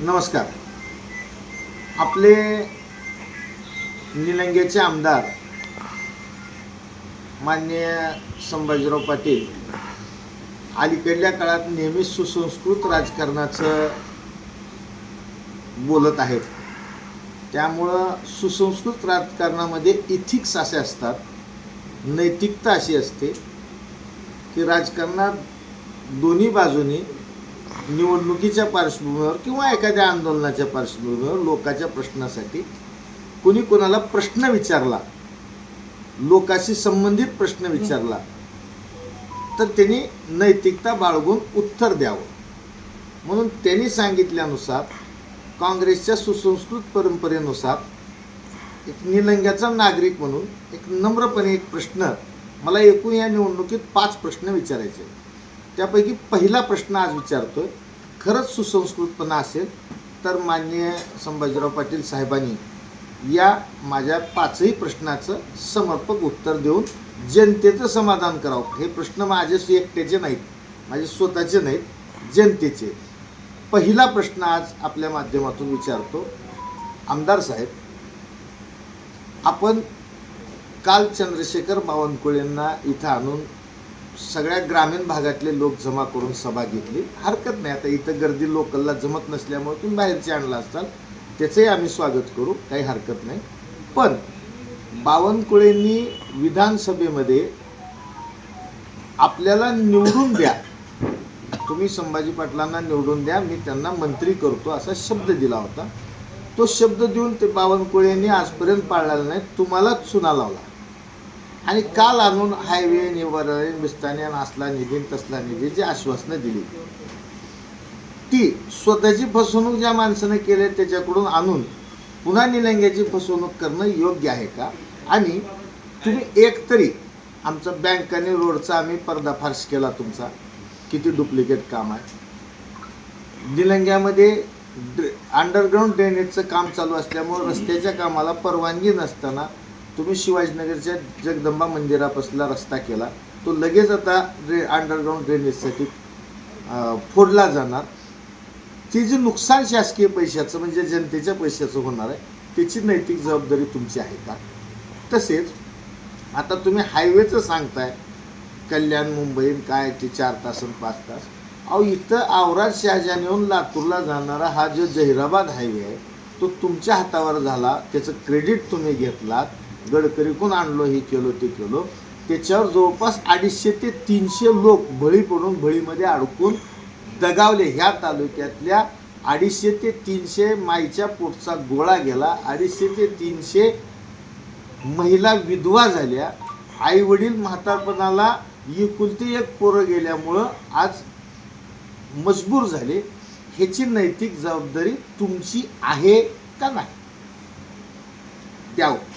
नमस्कार. आपले निलंगेचे आमदार माननीय संभाजीराव पाटील अलीकडल्या काळात नेहमी सुसंस्कृत राजकारणाचं बोलत आहेत. त्यामुळं सुसंस्कृत राजकारणामध्ये इथिक्स असे असतात, नैतिकता अशी असते की राजकारणात दोन्ही बाजूनी निवडणुकीच्या पार्श्वभूमीवर किंवा एखाद्या आंदोलनाच्या पार्श्वभूमीवर लोकांच्या प्रश्नासाठी कोणी कोणाला प्रश्न विचारला, लोकांशी संबंधित प्रश्न विचारला, तर त्यांनी नैतिकता बाळगून उत्तर द्यावं. म्हणून त्यांनी सांगितल्यानुसार काँग्रेसच्या सुसंस्कृत परंपरेनुसार एक निलंग्याचा नागरिक म्हणून एक नम्रपणे एक प्रश्न मला एकूण या निवडणुकीत 5 प्रश्न विचारायचे. त्यापैकी पहिला प्रश्न आज विचारतोय. खरंच सुसंस्कृतपणा असेल तर माननीय संभाजीराव पाटील साहेबांनी या माझ्या 5ही प्रश्नाचं समर्पक उत्तर देऊन जनतेचं समाधान करावं. हे प्रश्न माझे एकट्याचे नाहीत, माझे स्वतःचे नाहीत, जनतेचे. पहिला प्रश्न आज आपल्या माध्यमातून विचारतो. आमदार साहेब, आपण काल चंद्रशेखर बावनकुळेंना इथं आणून सगळ्या ग्रामीण भागातले लोक जमा करून सभा घेतली. हरकत नाही, आता इथं गर्दी लोकलला जमत नसल्यामुळे तुम्ही बाहेरचे आणला असाल, त्याचंही आम्ही स्वागत करू, काही हरकत नाही. पण बावनकुळेंनी विधानसभेमध्ये आपल्याला निवडून द्या, तुम्ही संभाजी पाटलांना निवडून द्या, मी त्यांना मंत्री करतो असा शब्द दिला होता. तो शब्द देऊन ते बावनकुळेंनी आजपर्यंत पाळलेला नाही, तुम्हालाच चुना लावला. आणि काल आणून हायवे निवारण विस्ताने असला निधी तसला निधी जी आश्वासनं दिली, ती स्वतःची फसवणूक ज्या माणसानं केली त्याच्याकडून आणून पुन्हा निलंग्याची फसवणूक करणं योग्य आहे का? आणि तुम्ही एकतरी आमचा बँकाने रोडचा आम्ही पर्दाफाश केला, तुमचा किती डुप्लिकेट काम आहे. निलंग्यामध्ये अंडरग्राऊंड ड्रेनेजचं काम चालू असल्यामुळं रस्त्याच्या कामाला परवानगी नसताना तुम्ही शिवाजीनगरच्या जगदंबा मंदिरापासला रस्ता केला, तो लगेच आता अंडरग्राऊंड ड्रेनेजसाठी फोडला जाणार. ते जे नुकसान शासकीय पैशाचं म्हणजे जनतेच्या पैशाचं होणार आहे, त्याची नैतिक जबाबदारी तुमची आहे का? तसेच आता तुम्ही हायवेचं सांगताय, कल्याण मुंबई काय ते 4 तास आणि 5 तास. अहो, इथं औराद शहाजानेहून लातूरला जाणारा हा जो जहिराबाद हायवे आहे तो तुमच्या हातावर झाला, त्याचं क्रेडिट तुम्ही घेतलात. गडकरी कोण आणलो, हे केलो ते केलो, त्याच्यावर जवळपास 250 ते 300 लोक बळी पडून बळीमध्ये अडकून दगावले. ह्या तालुक्यातल्या 250 ते 300 माईच्या पोटचा गोळा गेला, 250 ते 300 महिला विधवा झाल्या, आई वडील म्हातारपणाला एकुलती एक पोरं गेल्यामुळं आज मजबूर झाले. ह्याची नैतिक जबाबदारी तुमची आहे का नाही? द्यावं.